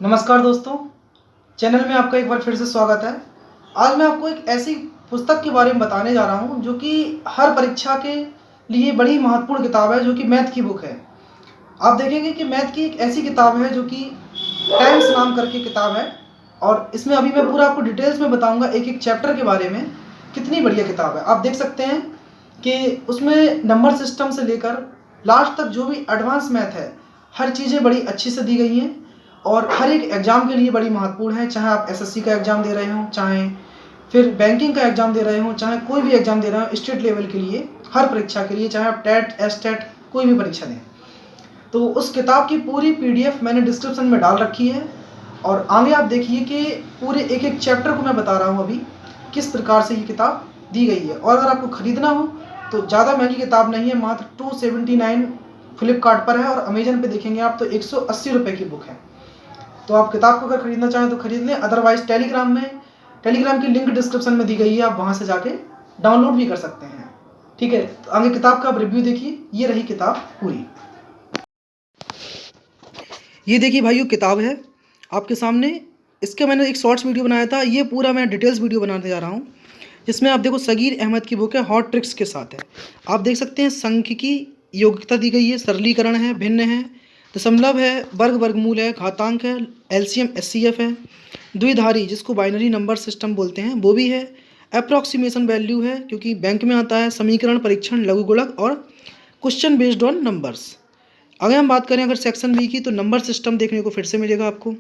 नमस्कार दोस्तों, चैनल में आपका एक बार फिर से स्वागत है। आज मैं आपको एक ऐसी पुस्तक के बारे में बताने जा रहा हूं जो कि हर परीक्षा के लिए बड़ी महत्वपूर्ण किताब है, जो कि मैथ की बुक है। आप देखेंगे कि मैथ की एक ऐसी किताब है जो कि टाइम्स नाम करके किताब है, और इसमें अभी मैं पूरा आपको डिटेल्स में बताऊंगा एक एक चैप्टर के बारे में। कितनी बढ़िया किताब है। आप देख सकते हैं कि उसमें नंबर सिस्टम से लेकर लास्ट तक जो भी एडवांस मैथ है, हर चीज़ें बड़ी अच्छी से दी गई हैं और हर एक एग्ज़ाम के लिए बड़ी महत्वपूर्ण है। चाहे आप एसएससी का एग्ज़ाम दे रहे हों, चाहे फिर बैंकिंग का एग्ज़ाम दे रहे हों, चाहे कोई भी एग्ज़ाम दे रहे हो स्टेट लेवल के लिए, हर परीक्षा के लिए, चाहे आप टेट एसटेट कोई भी परीक्षा दें, तो उस किताब की पूरी पीडीएफ मैंने डिस्क्रिप्शन में डाल रखी है। और आगे आप देखिए कि पूरे एक एक चैप्टर को मैं बता रहा हूँ अभी किस प्रकार से ये किताब दी गई है। और अगर आपको ख़रीदना हो तो ज़्यादा महंगी किताब नहीं है, मात्र 279 फ्लिपकार्ट पर है, और अमेजन पे देखेंगे आप तो 180 रुपये की बुक है। तो आप किताब को अगर खरीदना चाहें तो खरीद लें, अदरवाइज टेलीग्राम की लिंक डिस्क्रिप्शन में दी गई है, आप वहाँ से जाके डाउनलोड भी कर सकते हैं। ठीक है, तो आगे किताब का आप रिव्यू देखिए। ये रही किताब पूरी। ये देखिए भाइयों, किताब है आपके सामने। इसके मैंने एक शॉर्ट्स वीडियो बनाया था, ये पूरा मैं डिटेल्स वीडियो बनाने जा रहा हूँ, जिसमें आप देखो सगीर अहमद की बुक है, हॉट ट्रिक्स के साथ है। आप देख सकते हैं सांख्यिकी योग्यता दी गई है, सरलीकरण है, भिन्न है, दशमलव है, वर्गमूल है, घातांक है, एलसीएम एचसीएफ है, द्विधारी जिसको बाइनरी नंबर सिस्टम बोलते हैं वो भी है, अप्रॉक्सीमेशन वैल्यू है क्योंकि बैंक में आता है, समीकरण, परीक्षण, लघुगुणक और क्वेश्चन बेस्ड ऑन नंबर्स। अगर हम बात करें अगर सेक्शन बी की, तो नंबर सिस्टम देखने को फिर से मिलेगा आपको,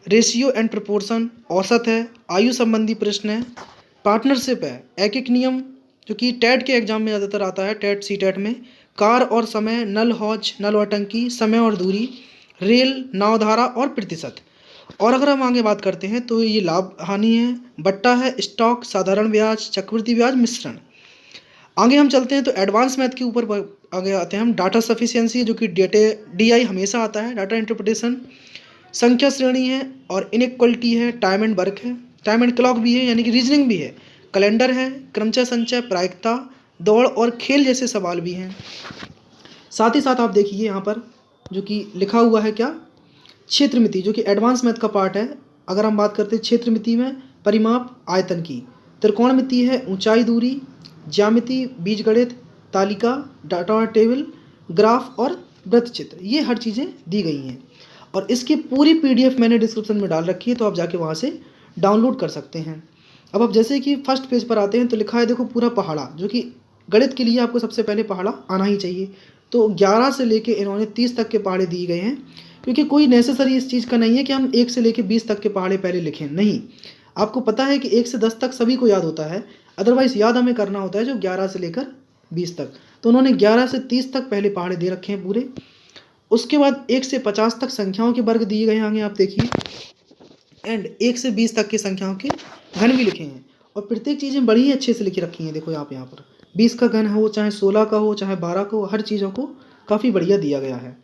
रेशियो एंड प्रपोर्शन, औसत है, आयु संबंधी प्रश्न है, पार्टनरशिप है, एक एक नियम जो कि टेट के एग्जाम में ज़्यादातर आता है, टेट सी टेट में, कार और समय, नल हौज, नल और टंकी, समय और दूरी, रेल, नावधारा और प्रतिशत। और अगर हम आगे बात करते हैं तो ये लाभ हानि है, बट्टा है, स्टॉक, साधारण ब्याज, चक्रवृद्धि ब्याज, मिश्रण। आगे हम चलते हैं तो एडवांस मैथ के ऊपर आगे आते हैं हम। डाटा सफिशिएंसी जो कि डीआई हमेशा आता है, डाटा इंटरप्रिटेशन, संख्या श्रेणी है, और इनइक्वलिटी है, टाइम एंड वर्क है, टाइम एंड क्लॉक भी है यानी कि रीजनिंग भी है, कैलेंडर है, क्रमचय संचय, प्रायिकता, दौड़ और खेल जैसे सवाल भी हैं। साथ ही साथ आप देखिए यहाँ पर जो कि लिखा हुआ है क्या, क्षेत्रमिति जो कि एडवांस मैथ का पार्ट है। अगर हम बात करते हैं क्षेत्रमिति में, परिमाप आयतन की, त्रिकोणमिति है, ऊंचाई दूरी, ज्यामिति, बीजगणित, तालिका, डाटा टेबल, ग्राफ और वृत्त चित्र, ये हर चीज़ें दी गई हैं। और इसकी पूरी पीडीएफ मैंने डिस्क्रिप्शन में डाल रखी है, तो आप जाके वहाँ से डाउनलोड कर सकते हैं। अब आप जैसे कि फर्स्ट पेज पर आते हैं तो लिखा है देखो पूरा पहाड़ा, जो कि गणित के लिए आपको सबसे पहले पहाड़ा आना ही चाहिए। तो 11 से लेके इन्होंने 30 तक के पहाड़े दिए गए हैं, क्योंकि कोई नेसेसरी इस चीज़ का नहीं है कि हम 1 से लेके 20 तक के पहाड़े पहले लिखें, नहीं। आपको पता है कि 1 से 10 तक सभी को याद होता है, अदरवाइज़ याद हमें करना होता है जो 11 से लेकर 20 तक। तो उन्होंने 11 से 30 तक पहले पहाड़े दे रखे हैं पूरे। उसके बाद 1 से 50 तक संख्याओं के वर्ग दिए गए हैं आगे आप देखिए, एंड 1 से 20 तक की संख्याओं के घन भी लिखे हैं। और प्रत्येक चीज़ें बड़ी ही अच्छे से लिखी रखी हैं। देखो आप यहाँ पर 20 का घन हो, चाहे 16 का हो, चाहे 12 का हो, हर चीज़ों को काफ़ी बढ़िया दिया गया है।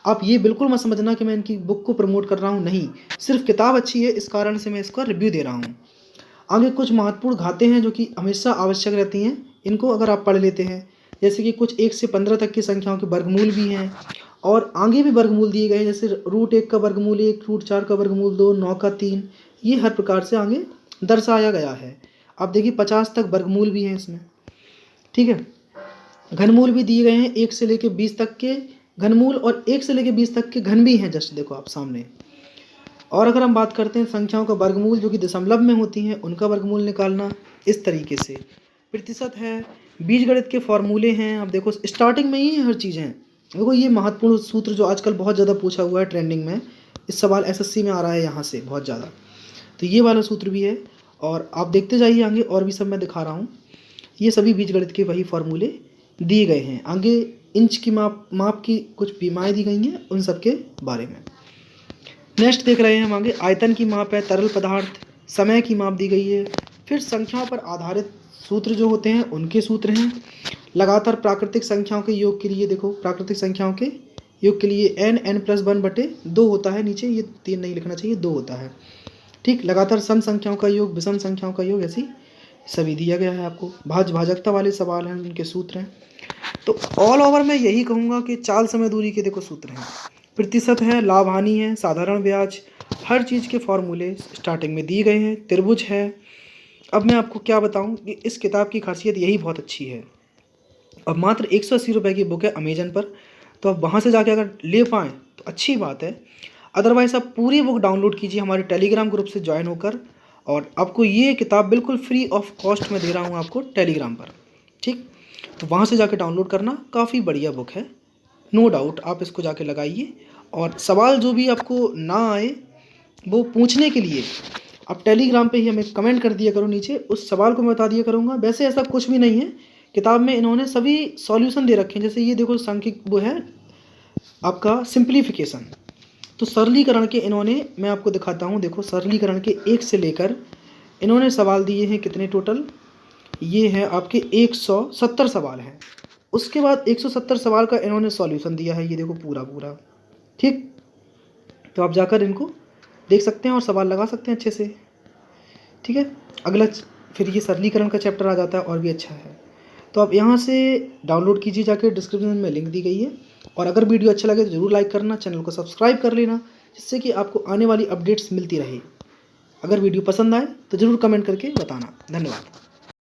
आप ये बिल्कुल मत समझना कि मैं इनकी बुक को प्रमोट कर रहा हूँ, नहीं, सिर्फ किताब अच्छी है इस कारण से मैं इसका रिव्यू दे रहा हूँ। आगे कुछ महत्वपूर्ण घातें हैं जो कि हमेशा आवश्यक रहती हैं, इनको अगर आप पढ़ लेते हैं, जैसे कि कुछ 1 से 15 तक की संख्याओं के वर्गमूल भी हैं, और आगे भी वर्गमूल दिए गए हैं, जैसे √1 का वर्गमूल 1, √4 का वर्गमूल 2, 9 का 3, ये हर प्रकार से आगे दर्शाया गया है। आप देखिए 50 तक वर्गमूल भी हैं इसमें, ठीक है। घनमूल भी दिए गए हैं, 1 से लेकर 20 तक के घनमूल, और 1 से लेकर 20 तक के घन भी हैं, जस्ट देखो आप सामने। और अगर हम बात करते हैं संख्याओं का वर्गमूल जो कि दशमलव में होती हैं, उनका वर्गमूल निकालना इस तरीके से, प्रतिशत है, बीजगणित के फॉर्मूले हैं। आप देखो स्टार्टिंग में ही हर चीज़ हैं। देखो ये महत्वपूर्ण सूत्र जो आजकल बहुत ज़्यादा पूछा हुआ है ट्रेंडिंग में, इस सवाल एसएससी में आ रहा है यहाँ से बहुत ज़्यादा, तो ये वाला सूत्र भी है। और आप देखते जाइए आगे, और भी सब मैं दिखा रहा हूँ, ये सभी बीजगणित के वही फॉर्मूले दिए गए हैं। आगे इंच की माप की कुछ बीमाएँ दी गई हैं, उन सब के बारे में। नेक्स्ट देख रहे हैं हम आगे, आयतन की माप है, तरल पदार्थ, समय की माप दी गई है, फिर संख्याओं पर आधारित सूत्र जो होते हैं उनके सूत्र हैं। लगातार प्राकृतिक संख्याओं के योग के लिए, देखो प्राकृतिक संख्याओं के योग के लिए n+1/2 होता है, नीचे ये 3 नहीं लिखना चाहिए, 2 होता है, ठीक। लगातार सम संख्याओं का योग, विषम संख्याओं का योग, ऐसी सभी दिया गया है आपको। भाजकता वाले सवाल हैं, उनके सूत्र हैं। तो ऑल ओवर मैं यही कहूँगा कि चाल समय दूरी के देखो सूत्र हैं, प्रतिशत है, लाभ हानि है, साधारण ब्याज, हर चीज़ के फार्मूले स्टार्टिंग में दिए गए हैं, त्रिभुज है। अब मैं आपको क्या बताऊं कि इस किताब की खासियत यही बहुत अच्छी है। अब मात्र 180 रुपये की बुक है अमेजन पर, तो आप वहाँ से जाके अगर ले पाएँ तो अच्छी बात है। अदरवाइज़ आप पूरी बुक डाउनलोड कीजिए हमारे टेलीग्राम ग्रुप से ज्वाइन होकर, और आपको ये किताब बिल्कुल फ्री ऑफ कॉस्ट में दे रहा हूँ आपको टेलीग्राम पर, ठीक। तो वहाँ से जाके डाउनलोड करना, काफ़ी बढ़िया बुक है, नो डाउट। आप इसको जाके लगाइए, और सवाल जो भी आपको ना आए वो पूछने के लिए आप टेलीग्राम पे ही हमें कमेंट कर दिया करो नीचे, उस सवाल को मैं बता दिया करूँगा। वैसे ऐसा कुछ भी नहीं है, किताब में इन्होंने सभी सॉल्यूशन दे रखे हैं। जैसे ये देखो सांख्यिक वो है आपका सिंप्लीफिकेशन, तो सरलीकरण के इन्होंने, मैं आपको दिखाता हूँ, देखो सरलीकरण के 1 से लेकर इन्होंने सवाल दिए हैं कितने टोटल, ये है आपके 170 सवाल हैं। उसके बाद 170 सवाल का इन्होंने सॉल्यूशन दिया है, ये देखो पूरा पूरा, ठीक। तो आप जाकर इनको देख सकते हैं और सवाल लगा सकते हैं अच्छे से, ठीक है। अगला फिर ये सरलीकरण का चैप्टर आ जाता है और भी अच्छा है। तो आप यहाँ से डाउनलोड कीजिए जाके, डिस्क्रिप्शन में लिंक दी गई है। और अगर वीडियो अच्छा लगे तो ज़रूर लाइक करना, चैनल को सब्सक्राइब कर लेना, जिससे कि आपको आने वाली अपडेट्स मिलती रहे। अगर वीडियो पसंद आए तो ज़रूर कमेंट करके बताना। धन्यवाद।